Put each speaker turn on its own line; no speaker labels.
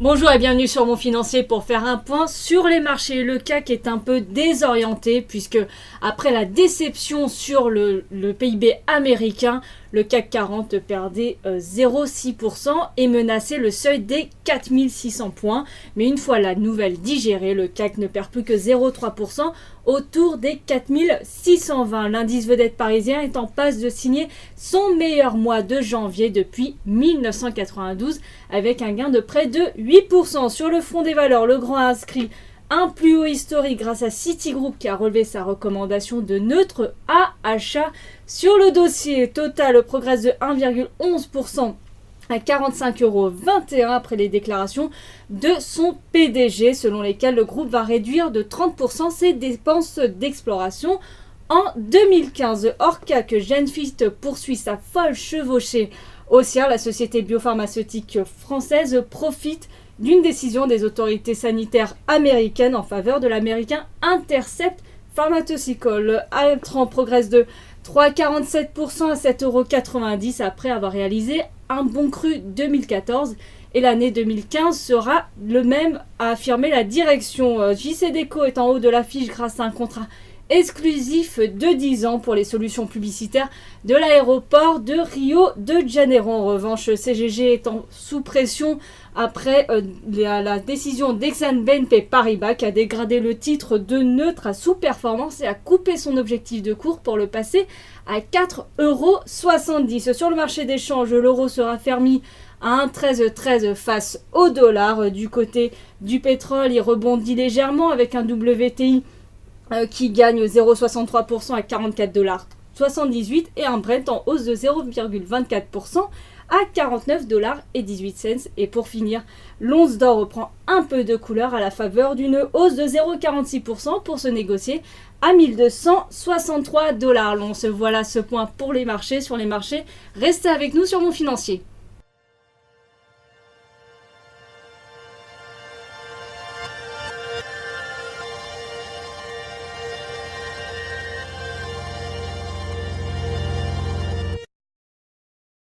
Bonjour et bienvenue sur Mon Financier pour faire un point sur les marchés. Le CAC est un peu désorienté puisque après la déception sur le PIB américain, le CAC 40 perdait 0,6% et menaçait le seuil des 4600 points. Mais une fois la nouvelle digérée, le CAC ne perd plus que 0,3% autour des 4620. L'indice vedette parisien est en passe de signer son meilleur mois de janvier depuis 1992 avec un gain de près de 8%. Sur le front des valeurs, le grand a inscrit un plus haut historique grâce à Citigroup qui a relevé sa recommandation de neutre à achat. Sur le dossier, Total progresse de 1,11% à 45,21 € après les déclarations de son PDG, selon lesquelles le groupe va réduire de 30% ses dépenses d'exploration en 2015. Orca que Genfit poursuit sa folle chevauchée haussière, la société biopharmaceutique française profite d'une décision des autorités sanitaires américaines en faveur de l'américain Intercept Pharmaceuticals. Le Altran progresse de 3,47% à 7,90 € après avoir réalisé un bon cru 2014 et l'année 2015 sera le même, a affirmé la direction. JCDecaux est en haut de l'affiche grâce à un contrat exclusif de 10 ans pour les solutions publicitaires de l'aéroport de Rio de Janeiro. En revanche, CGG est sous pression après la décision d'Exane BNP Paribas qui a dégradé le titre de neutre à sous-performance et a coupé son objectif de cours pour le passer à 4,70 €. Sur le marché des changes, l'euro sera fermé à 1,1313 face au dollar. Du côté du pétrole, il rebondit légèrement avec un WTI qui gagne 0,63% à 44,78 $ et un Brent en hausse de 0,24% à 49,18 $. Et pour finir, l'once d'or reprend un peu de couleur à la faveur d'une hausse de 0,46% pour se négocier à 1263 $ l'once. Voilà ce point pour les marchés. Sur les marchés, restez avec nous sur Mon Financier.